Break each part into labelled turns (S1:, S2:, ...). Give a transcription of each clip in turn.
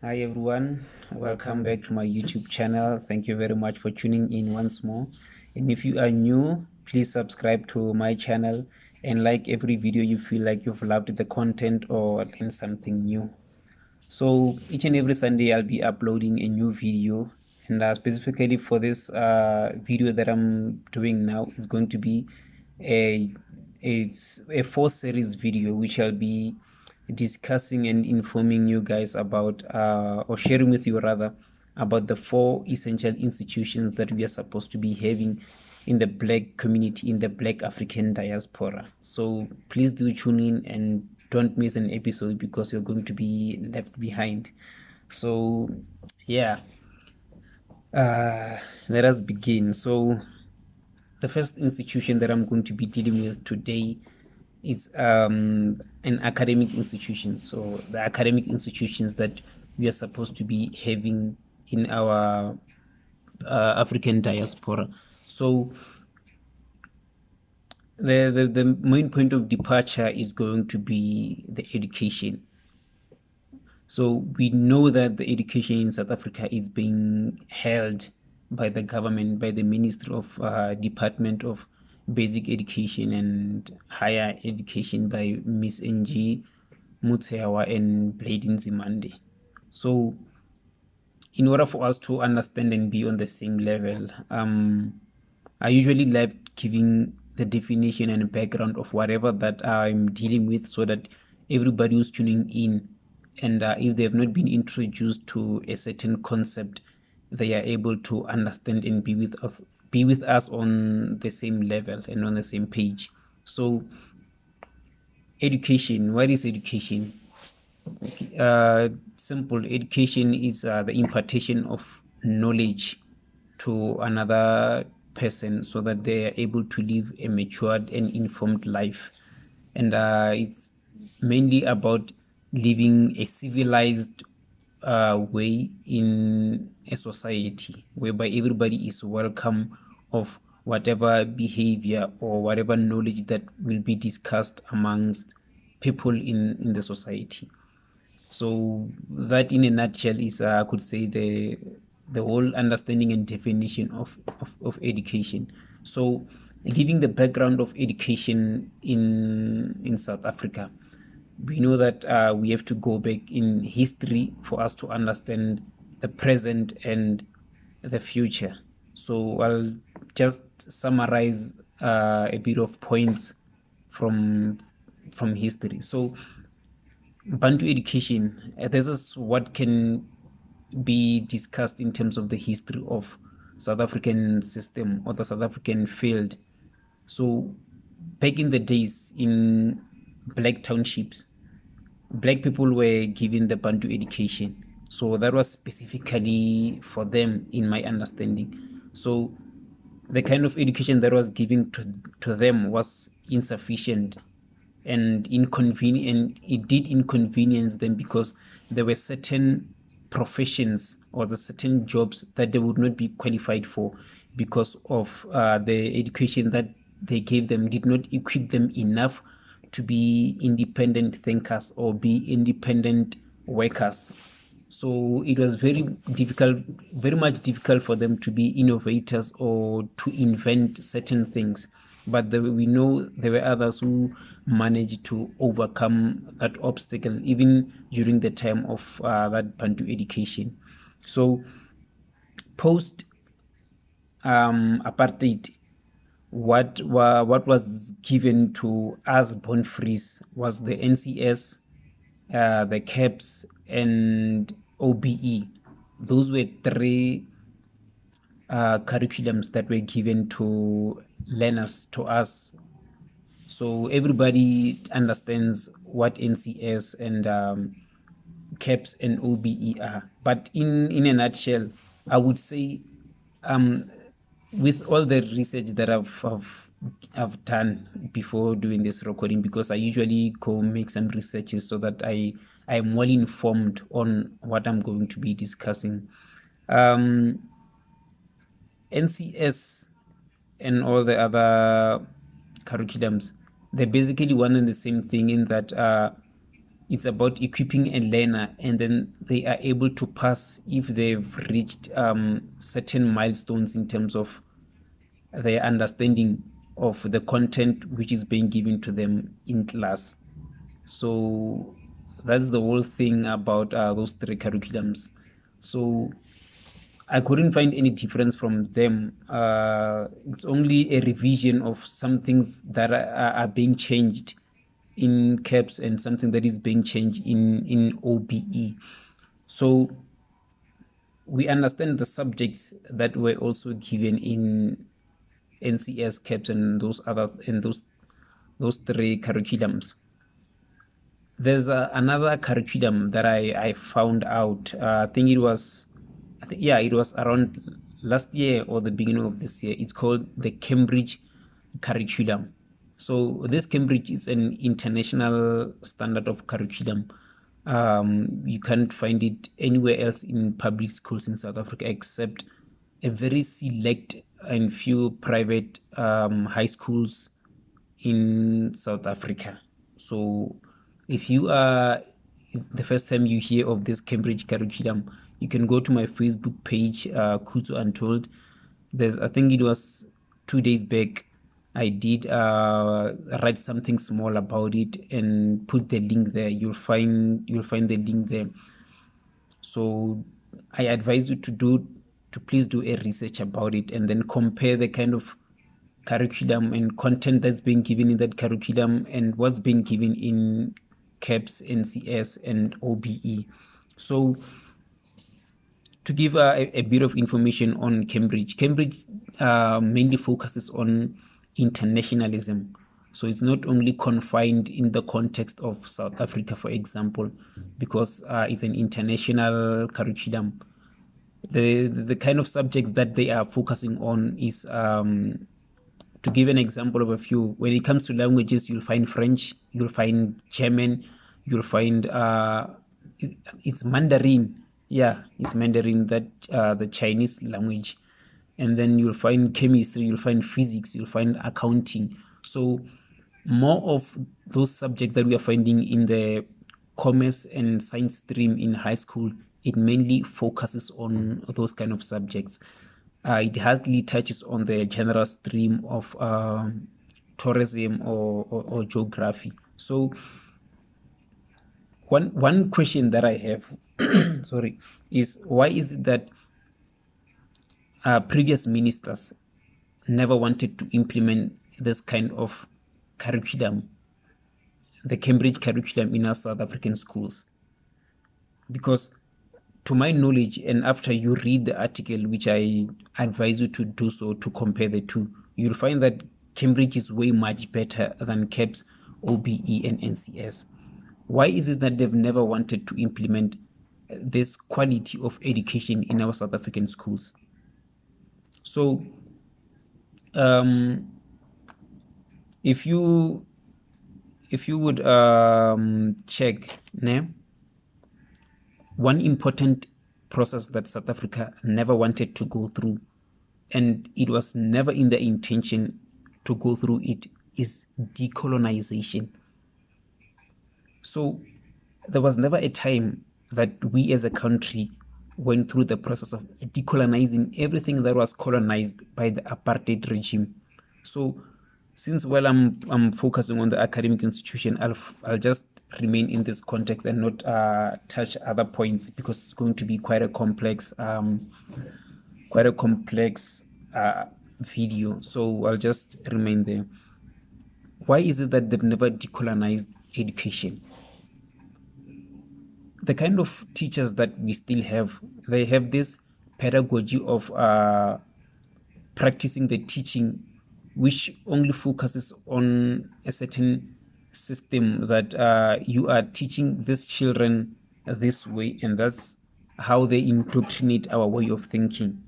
S1: Hi everyone, welcome back to my YouTube channel. Thank you very much for tuning in once more. And if you are new, please subscribe to my channel and like every video you feel like you've loved the content or learned something new. So each and every Sunday I'll be uploading a new video, and specifically for this video that I'm doing now is going to be a a 4 series video which I'll be discussing and informing you guys about or sharing with you rather about the 4 essential institutions that we are supposed to be having in the black community, in the black African diaspora. So please do tune in and don't miss an episode because you're going to be left behind. So yeah, let us begin. So the first institution that I'm going to be dealing with today is an academic institution. So the academic institutions that we are supposed to be having in our African diaspora. So the main point of departure is going to be the education. So we know that the education in South Africa is being held by the government, by the Ministry of Department of Basic Education and Higher Education by Miss NG Mutsewa and Bladin Zimande. So in order for us to understand and be on the same level, I usually love giving the definition and background of whatever that I'm dealing with so that everybody who's tuning in and if they have not been introduced to a certain concept, they are able to understand and be with us on the same level and on the same page. So education, what is education? Simple. Education is the impartation of knowledge to another person so that they are able to live a matured and informed life. And it's mainly about living a civilized way in a society whereby everybody is welcome of whatever behavior or whatever knowledge that will be discussed amongst people in the society. So that in a nutshell is I could say the whole understanding and definition of education. So giving the background of education in South Africa, we know that we have to go back in history for us to understand the present and the future. So I'll just summarize a bit of points from history. So Bantu education, this is what can be discussed in terms of the history of South African system or the South African field. So back in the days in black townships, black people were given the Bantu education. So that was specifically for them in my understanding. So the kind of education that was given to them was insufficient and inconvenient, and it did inconvenience them because there were certain professions or the certain jobs that they would not be qualified for because of the education that they gave them did not equip them enough to be independent thinkers or be independent workers. So it was very difficult, very much difficult for them to be innovators or to invent certain things. But we know there were others who managed to overcome that obstacle even during the time of that Bantu education. So post apartheid, what was given to us born frees was the NCS, the CAPS, and OBE. Those were three curriculums that were given to learners, to us. So everybody understands what NCS and CAPS and OBE are. But in a nutshell, I would say with all the research that I've done before doing this recording, because I usually go make some researches so that I'm well informed on what I'm going to be discussing. NCS and all the other curriculums, they're basically one and the same thing in that It's about equipping a learner, and then they are able to pass if they've reached certain milestones in terms of their understanding of the content which is being given to them in class. So that's the whole thing about those three curriculums. So I couldn't find any difference from them. It's only a revision of some things that are being changed in CAPS and something that is being changed in OBE. So we understand the subjects that were also given in NCS, CAPS, and those three curriculums. There's another curriculum that I found out. It was around last year or the beginning of this year. It's called the Cambridge curriculum. So this Cambridge is an international standard of curriculum. You can't find it anywhere else in public schools in South Africa except a very select and few private high schools in South Africa. So if you are it's the first time you hear of this Cambridge curriculum, you can go to my Facebook page, Kutu Untold. I think it was 2 days back, I did write something small about it and put the link there. You'll find the link there. So I advise you to please do a research about it and then compare the kind of curriculum and content that's being given in that curriculum and what's being given in CAPS, NCS, and OBE. So to give a bit of information on Cambridge mainly focuses on internationalism. So it's not only confined in the context of South Africa, for example, because it's an international curriculum. The kind of subjects that they are focusing on is, to give an example of a few, when it comes to languages, you'll find French, you'll find German, you'll find it's Mandarin. Yeah, it's Mandarin, that the Chinese language. And then you'll find chemistry, you'll find physics, you'll find accounting. So more of those subjects that we are finding in the commerce and science stream in high school, it mainly focuses on those kind of subjects. It hardly touches on the general stream of tourism or geography. So one question that I have sorry, is why is it that previous ministers never wanted to implement this kind of curriculum, the Cambridge curriculum, in our South African schools? Because to my knowledge, and after you read the article, which I advise you to do so, to compare the two, you'll find that Cambridge is way much better than CAPS, OBE, and NCS. Why is it that they've never wanted to implement this quality of education in our South African schools? So if you would check now, one important process that South Africa never wanted to go through, and it was never in their intention to go through it, is decolonization. So there was never a time that we as a country went through the process of decolonizing everything that was colonized by the apartheid regime. So since while I'm focusing on the academic institution, I'll just remain in this context and not touch other points, because it's going to be quite a complex video. So I'll just remain there. Why is it that they've never decolonized education? The kind of teachers that we still have, they have this pedagogy of practicing the teaching, which only focuses on a certain system, that you are teaching these children this way, and that's how they indoctrinate our way of thinking.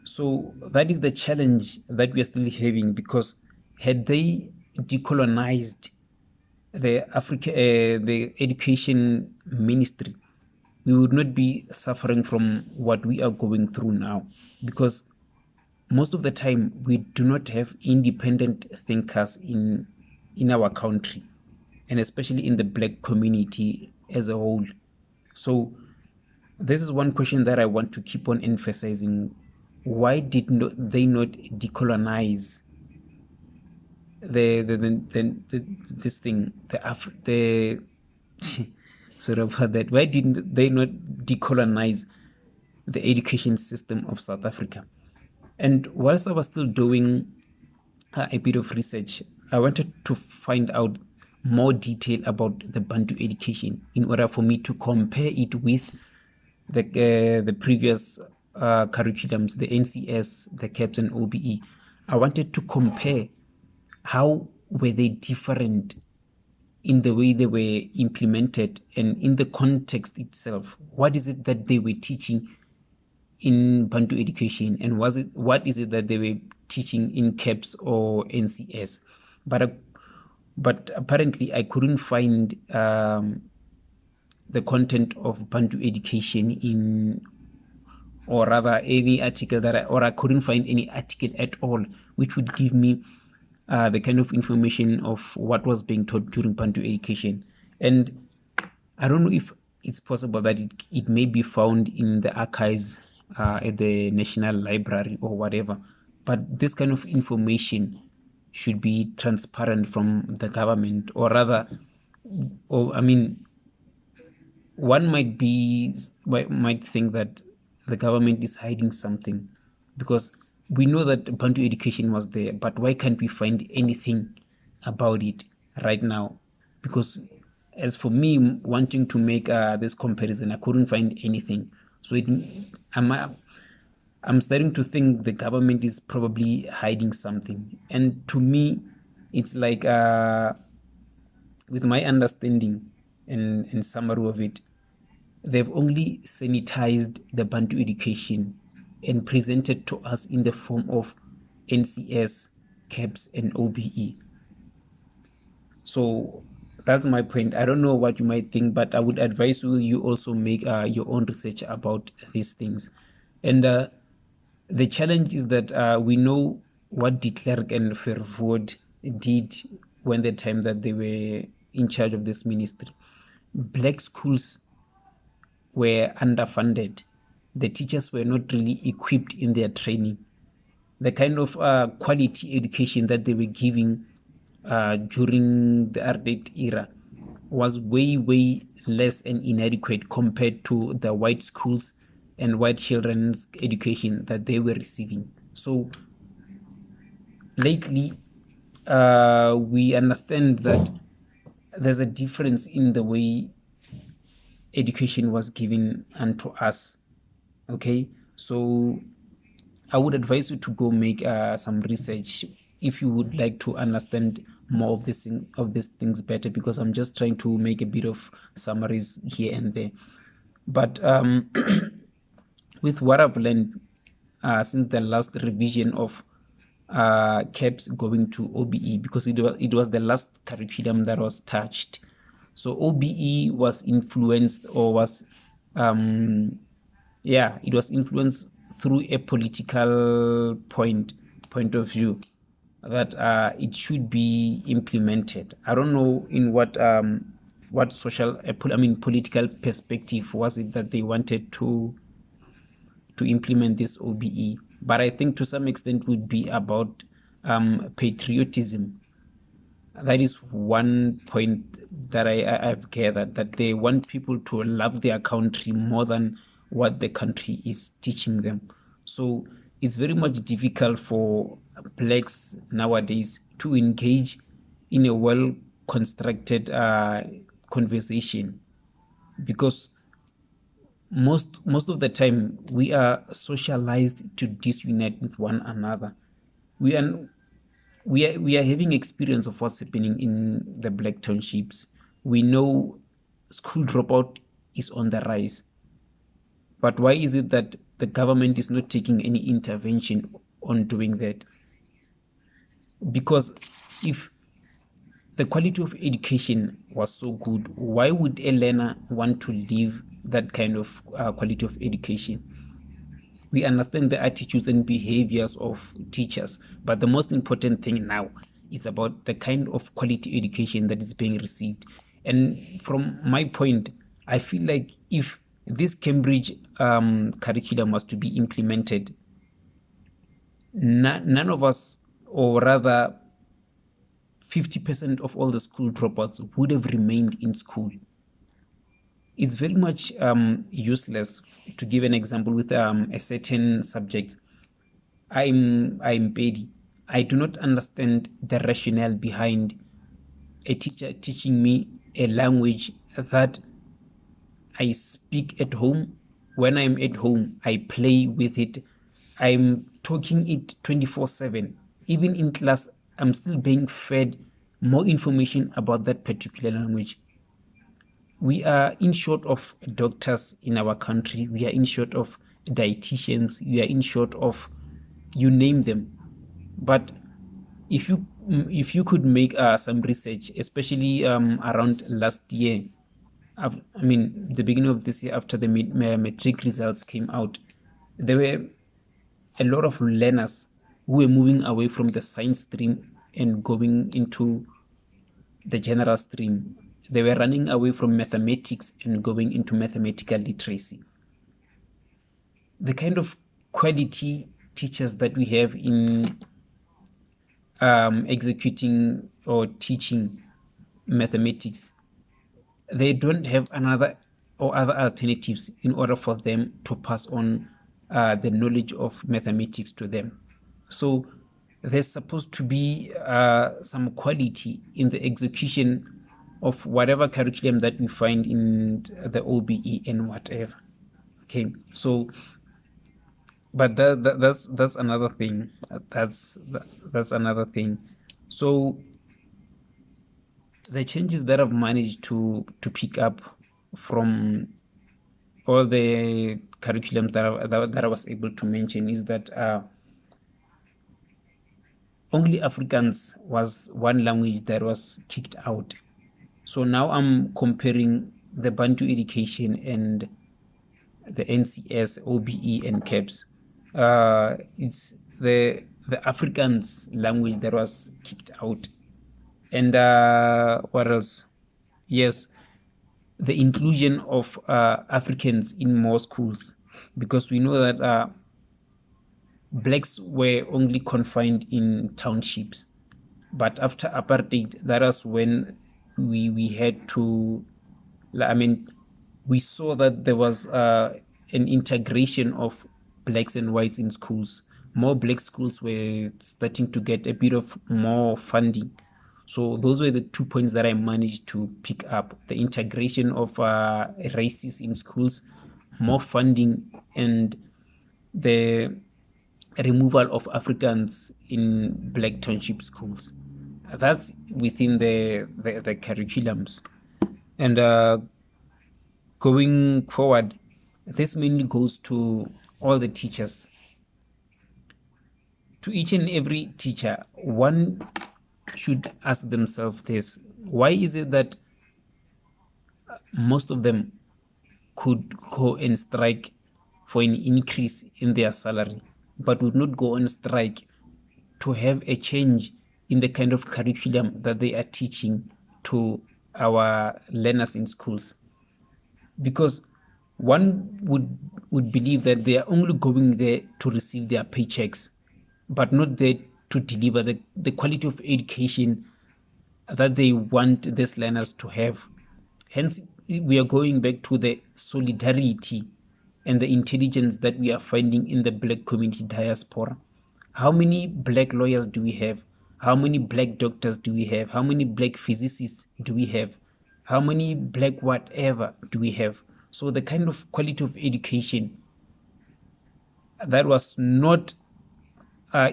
S1: So that is the challenge that we are still having, because had they decolonized the education ministry, we would not be suffering from what we are going through now, because most of the time we do not have independent thinkers in our country. and especially in the Black community as a whole. So this is one question that I want to keep on emphasizing. Why did they not decolonize this thing, the sorry about that. Why didn't they not decolonize the education system of South Africa? And whilst I was still doing a bit of research, I wanted to find out more detail about the Bantu education in order for me to compare it with the previous curriculums, the NCS, the CAPS, and OBE. I wanted to compare how were they different in the way they were implemented and in the context itself. What is it that they were teaching in Bantu education, and what is it that they were teaching in CAPS or NCS? But apparently I couldn't find the content of Bantu education in, or rather any article I couldn't find any article at all which would give me the kind of information of what was being taught during Bantu education. And I don't know if it's possible that it may be found in the archives at the National Library or whatever, but this kind of information should be transparent from the government, or rather, one might think that the government is hiding something, because we know that Bantu education was there, but why can't we find anything about it right now? Because as for me, wanting to make this comparison, I couldn't find anything. So I'm starting to think the government is probably hiding something. And to me, it's like, with my understanding and summary of it, they've only sanitized the Bantu education and presented to us in the form of NCS, CAPS, and OBE. So that's my point. I don't know what you might think, but I would advise you also make your own research about these things. And the challenge is that we know what de Klerk and Verwoerd did when the time that they were in charge of this ministry. Black schools were underfunded. The teachers were not really equipped in their training. The kind of quality education that they were giving during the apartheid era was way, way less and inadequate compared to the white schools and white children's education that they were receiving. So lately, we understand that there's a difference in the way education was given unto us. Okay, so I would advise you to go make some research if you would like to understand more of these things better, because I'm just trying to make a bit of summaries here and there. But with what I've learned since the last revision of CAPS going to OBE, because it was the last curriculum that was touched. So OBE was influenced, or was it was influenced through a political point of view that it should be implemented. I don't know in what political perspective was it that they wanted to implement this OBE, but I think to some extent would be about patriotism. That is one point that I've gathered, that they want people to love their country more than what the country is teaching them. So it's very much difficult for blacks nowadays to engage in a well-constructed conversation, because most of the time we are socialized to disunite with one another. We are having experience of what's happening in the black townships. We know school dropout is on the rise. But why is it that the government is not taking any intervention on doing that? Because if the quality of education was so good, why would a learner want to leave that kind of quality of education? We understand the attitudes and behaviors of teachers, but the most important thing now It's about the kind of quality education that is being received. And from my point, I feel like if this Cambridge curriculum was to be implemented, none of us, or rather 50% of all the school dropouts, would have remained in school. It's very much useless. To give an example with a certain subject, I'm Pedi. I do not understand the rationale behind a teacher teaching me a language that I speak at home. When I'm at home, I play with it. I'm talking it 24/7. Even in class, I'm still being fed more information about that particular language. We are in short of doctors in our country. We are in short of dietitians. We are in short of, you name them. But if you could make some research, especially around last year, I mean the beginning of this year, after the matric results came out, there were a lot of learners who were moving away from the science stream and going into the general stream. They were running away from mathematics and going into mathematical literacy. The kind of quality teachers that we have in executing or teaching mathematics, they don't have another or other alternatives in order for them to pass on the knowledge of mathematics to them. So there's supposed to be some quality in the execution of whatever curriculum that we find in the OBE and whatever. Okay, so but that's another thing. That's another thing. So the changes that I've managed to pick up from all the curriculums that I was able to mention is that only Afrikaans was one language that was kicked out. So now I'm comparing the Bantu education and the NCS, OBE, and CAPS. It's the Afrikaans language that was kicked out. And what else? Yes, the inclusion of Africans in more schools, because we know that blacks were only confined in townships. But after apartheid, that was when we had to, I mean, we saw that there was an integration of blacks and whites in schools. More black schools were starting to get a bit of more funding. So those were the 2 points that I managed to pick up: the integration of races in schools, more funding, and the removal of Africans in black township schools. That's within the curriculums. And going forward, this mainly goes to all the teachers. To each and every teacher, one should ask themselves this: why is it that most of them could go and strike for an increase in their salary, but would not go on strike to have a change in the kind of curriculum that they are teaching to our learners in schools? Because one would believe that they are only going there to receive their paychecks, but not there to deliver the quality of education that they want these learners to have. Hence, we are going back to the solidarity and the intelligence that we are finding in the black community diaspora. How many black lawyers do we have? How many black doctors do we have? How many black physicists do we have? How many black whatever do we have? So the kind of quality of education that was not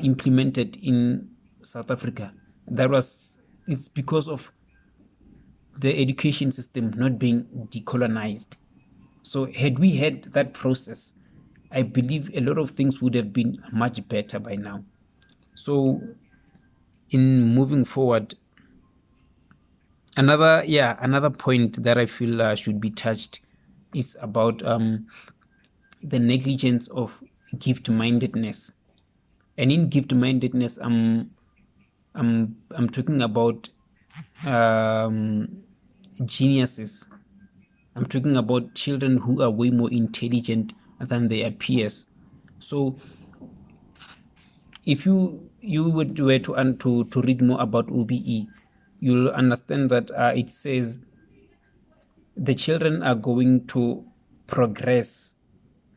S1: implemented in South Africa, it's because of the education system not being decolonized. So had we had that process, I believe a lot of things would have been much better by now. So in moving forward, another point that I feel should be touched is about the negligence of gift-mindedness. And in gift-mindedness, I'm I'm talking about geniuses. I'm talking about children who are way more intelligent than their peers. So if you were to read more about OBE, you'll understand that it says the children are going to progress,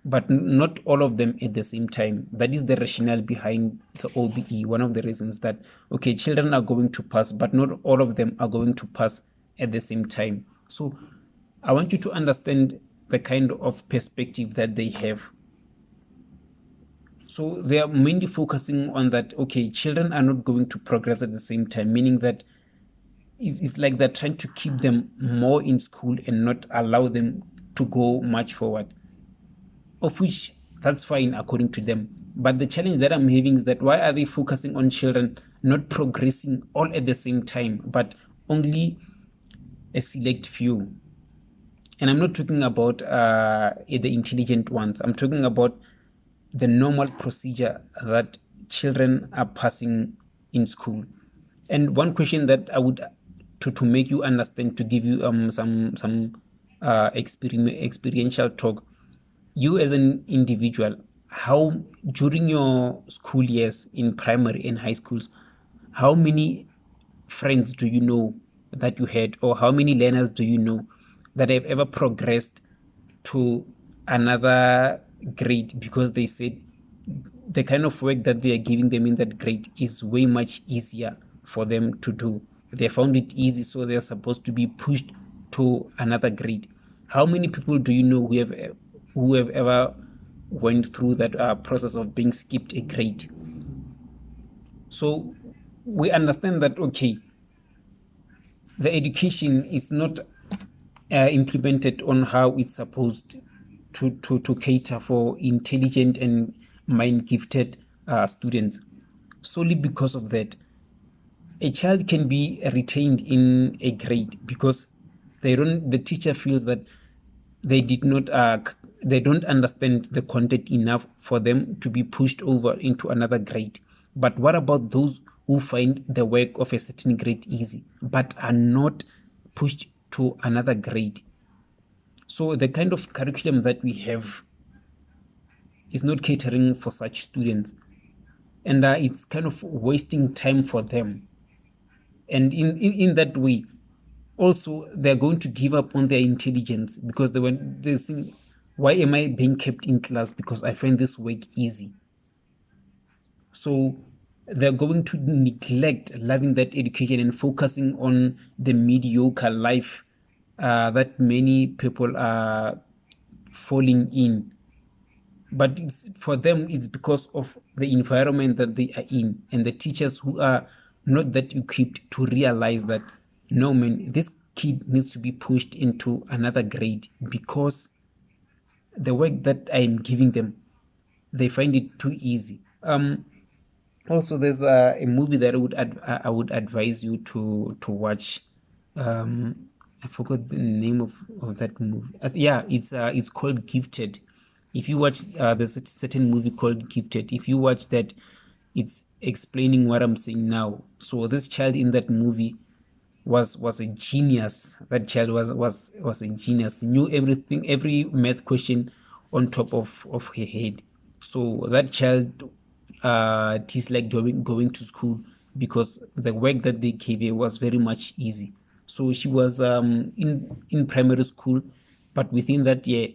S1: but not all of them at the same time. That is the rationale behind the OBE. One of the reasons that, okay, children are going to pass, but not all of them are going to pass at the same time. So I want you to understand the kind of perspective that they have. So they are mainly focusing on that, okay, children are not going to progress at the same time, meaning that it's like they're trying to keep them more in school and not allow them to go much forward, of which that's fine according to them. But the challenge that I'm having is that why are they focusing on children not progressing all at the same time, but only a select few? And I'm not talking about the intelligent ones. I'm talking about the normal procedure that children are passing in school. And one question that I would to make you understand, to give you some experiential talk, you as an individual, how during your school years in primary and high schools, how many friends do you know that you had, or how many learners do you know that have ever progressed to another grade because they said the kind of work that they are giving them in that grade is way much easier for them to do? They found it easy, so they're supposed to be pushed to another grade. How many people do you know who have ever went through that process of being skipped a grade? So we understand that, okay, the education is not implemented on how it's supposed to cater for intelligent and mind gifted students. Solely because of that, a child can be retained in a grade because the teacher feels that they did not they don't understand the content enough for them to be pushed over into another grade. But what about those who find the work of a certain grade easy but are not pushed to another grade? So the kind of curriculum that we have is not catering for such students, and it's kind of wasting time for them. And in that way, also they're going to give up on their intelligence because they think, why am I being kept in class because I find this work easy? So they're going to neglect loving that education and focusing on the mediocre life that many people are falling in. But it's for them, it's because of the environment that they are in and the teachers who are not that equipped to realize that, no man, this kid needs to be pushed into another grade because the work that I'm giving them, they find it too easy. Also, there's a movie that I would advise you to watch. I forgot the name of that movie. Yeah, it's called Gifted. If you watch, there's a certain movie called Gifted. If you watch that, it's explaining what I'm saying now. So this child in that movie was a genius. That child was a genius. He knew everything, every math question on top of her head. So that child disliked going to school because the work that they gave her was very much easy. So she was in primary school, but within that year,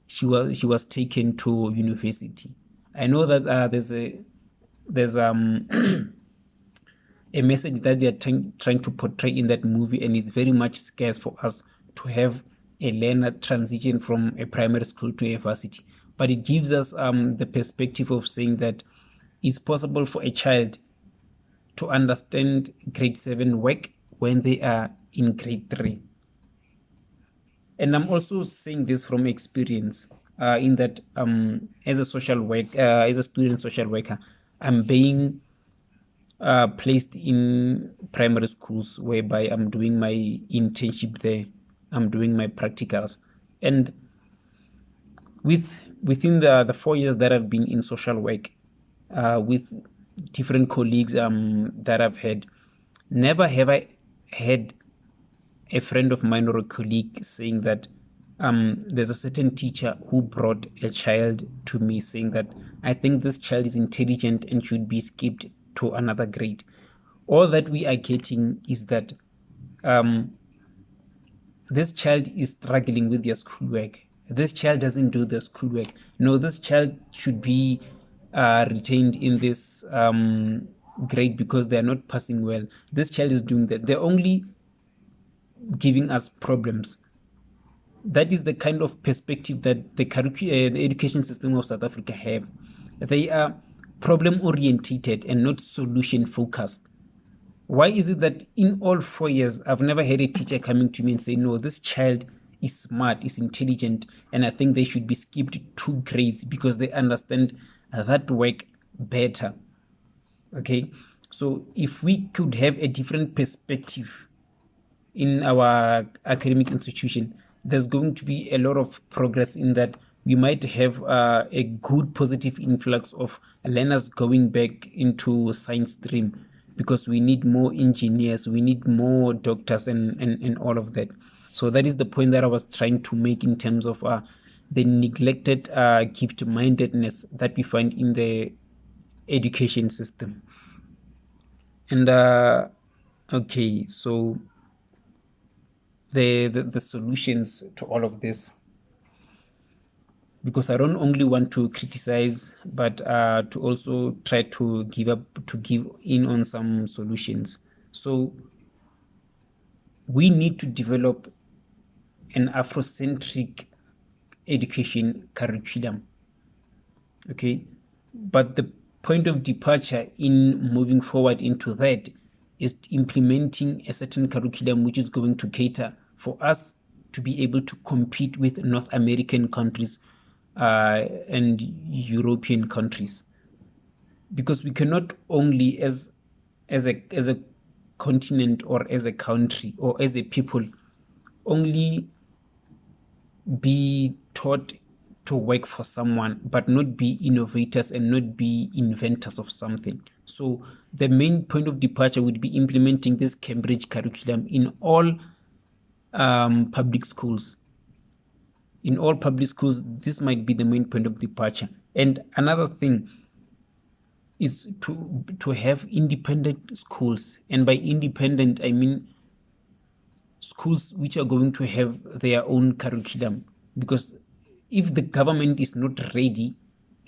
S1: she was taken to university. I know that there's a message that they are trying to portray in that movie, and it's very much scarce for us to have a learner transition from a primary school to a varsity. But it gives us the perspective of saying that it's possible for a child to understand grade 7 work when they are in grade 3. And I'm also saying this from experience, in that as a as a student social worker, I'm being placed in primary schools whereby I'm doing my internship there, I'm doing my practicals, and within the 4 years that I've been in social work, with different colleagues that I've had, never have I had a friend of mine or a colleague saying that there's a certain teacher who brought a child to me saying that I think this child is intelligent and should be skipped to another grade. All that we are getting is that this child is struggling with their schoolwork. This child doesn't do the schoolwork. No, this child should be retained in this grade because they are not passing well. This child is doing that. They're only giving us problems. That is the kind of perspective that the education system of South Africa have. They are problem orientated and not solution focused. Why is it that in all 4 years, I've never had a teacher coming to me and say, no, this child is smart, is intelligent, and I think they should be skipped 2 grades because they understand that work better. Okay, so if we could have a different perspective in our academic institution, there's going to be a lot of progress in that. We might have a good positive influx of learners going back into science stream because we need more engineers, we need more doctors and all of that. So that is the point that I was trying to make in terms of the neglected gift-mindedness that we find in the education system. And okay, so the solutions to all of this, because I don't only want to criticize, but to also try to give in on some solutions. So we need to develop an Afrocentric education curriculum. Okay, but the point of departure in moving forward into that is implementing a certain curriculum which is going to cater for us to be able to compete with North American countries and European countries, because we cannot only as a continent or as a country or as a people only be taught to work for someone but not be innovators and not be inventors of something. So the main point of departure would be implementing this Cambridge curriculum in all public schools. In all public schools, this might be the main point of departure. And another thing is to have independent schools. And by independent, I mean schools which are going to have their own curriculum. Because if the government is not ready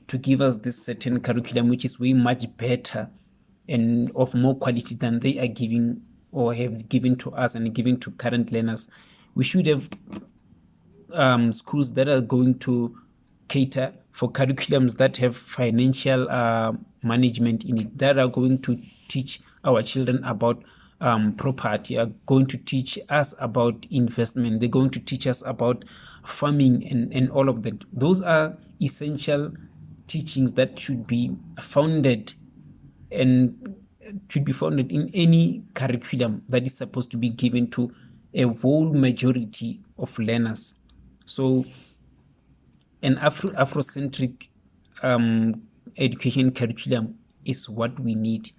S1: to give us this certain curriculum, which is way much better and of more quality than they are giving or have given to us and giving to current learners, we should have schools that are going to cater for curriculums that have financial management in it, that are going to teach our children about property, are going to teach us about investment, they're going to teach us about farming and all of that. Those are essential teachings that should be founded and should be founded in any curriculum that is supposed to be given to a whole majority of learners. So an Afrocentric education curriculum is what we need.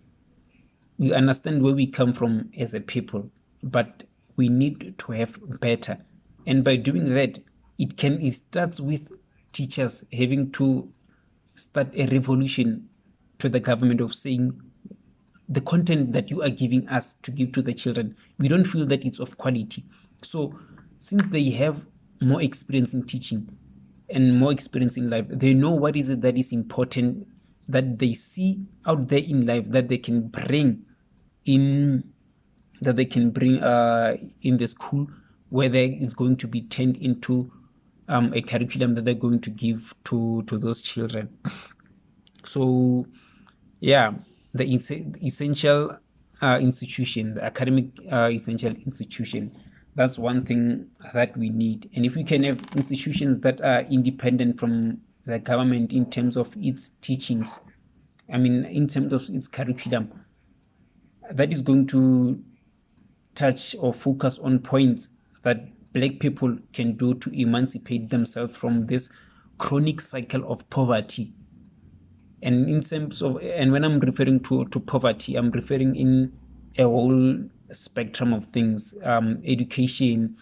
S1: We understand where we come from as a people, but we need to have better. And by doing that, it starts with teachers having to start a revolution to the government of saying the content that you are giving us to give to the children, we don't feel that it's of quality. So since they have more experience in teaching and more experience in life, they know what is it that is important, that they see out there in life, that they can bring in in the school, where there is going to be turned into a curriculum that they're going to give to those children. So yeah, the essential institution, the academic essential institution, that's one thing that we need. And if we can have institutions that are independent from the government in terms of its teachings, I mean in terms of its curriculum, that is going to touch or focus on points that Black people can do to emancipate themselves from this chronic cycle of poverty And in terms of, and when I'm referring to poverty, I'm referring in a whole spectrum of things, education,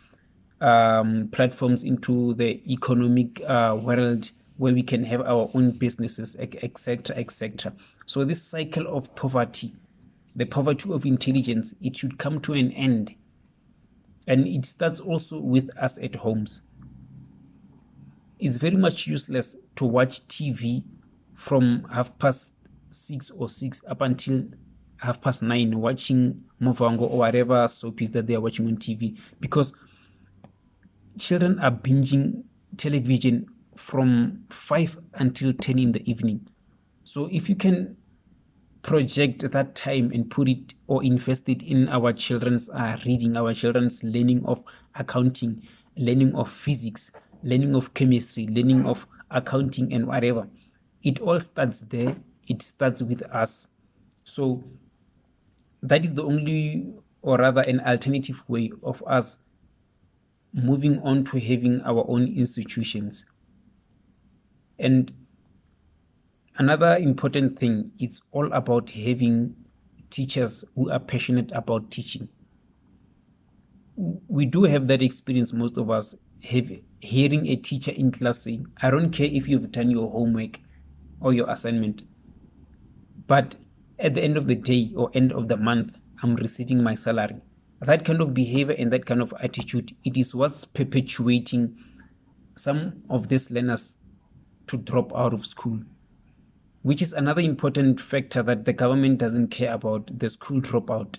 S1: platforms into the economic world where we can have our own businesses, etc., etc. So this cycle of poverty, the poverty of intelligence, it should come to an end. And it starts also with us at homes. It's very much useless to watch TV from 6:30 or 6 up until 9:30, watching Movango or whatever soapies that they are watching on TV, because children are binging television from 5 until 10 in the evening. So if you can project that time and put it or invest it in our children's reading, our children's learning of accounting, learning of physics, learning of chemistry, learning of accounting and whatever, it all starts there. It starts with us. So that is the only, or rather an alternative way of us moving on to having our own institutions. And another important thing, it's all about having teachers who are passionate about teaching. We do have that experience, most of us, hearing a teacher in class saying, I don't care if you've done your homework or your assignment, but at the end of the day or end of the month, I'm receiving my salary. That kind of behavior and that kind of attitude, it is what's perpetuating some of these learners to drop out of school, which is another important factor that the government doesn't care about, the school dropout.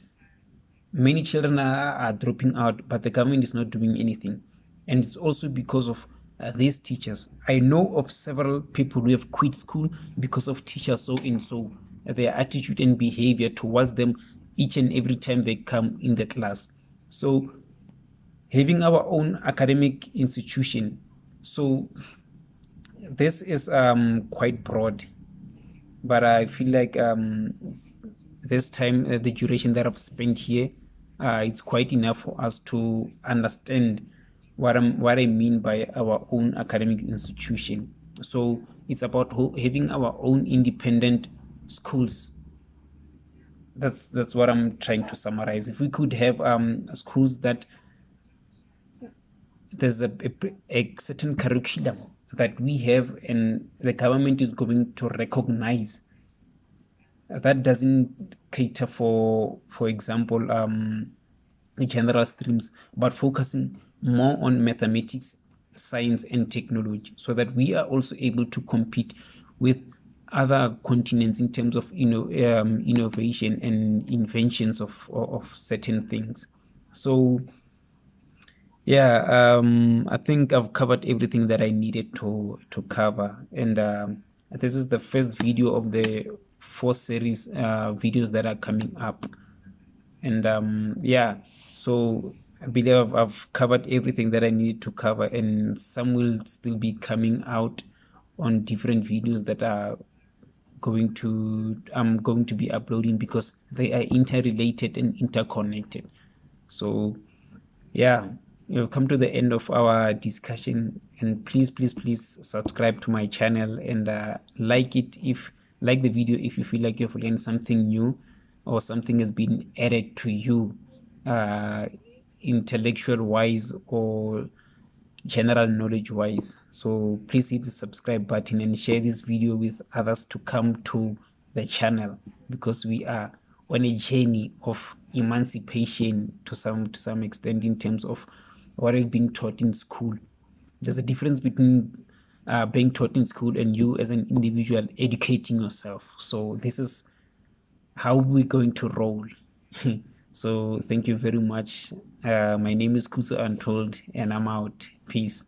S1: Many children are dropping out, but the government is not doing anything. And it's also because of these teachers. I know of several people who have quit school because of teachers so and so, their attitude and behavior towards them each and every time they come in the class. So having our own academic institution, so this is quite broad, but I feel like this time, the duration that I've spent here, it's quite enough for us to understand what I mean by our own academic institution. So it's about having our own independent schools. That's what I'm trying to summarize. If we could have schools that there's a certain curriculum that we have and the government is going to recognize, that doesn't cater for example, general streams, but focusing more on mathematics, science, and technology, so that we are also able to compete with other continents in terms of innovation and inventions of certain things. So yeah, I think I've covered everything that I needed to cover, and this is the first video of the 4 series videos that are coming up. And yeah, so I believe I've covered everything that I needed to cover, and some will still be coming out on different videos that are I'm going to be uploading, because they are interrelated and interconnected. So yeah, we've come to the end of our discussion, and please subscribe to my channel and like the video if you feel like you've learned something new or something has been added to you, intellectual wise or general knowledge wise. So please hit the subscribe button and share this video with others to come to the channel, because we are on a journey of emancipation to some extent in terms of what is being taught in school. There's a difference between being taught in school and you as an individual educating yourself. So this is how we're going to roll. So thank you very much. My name is Kuzo Untold, and I'm out. Peace.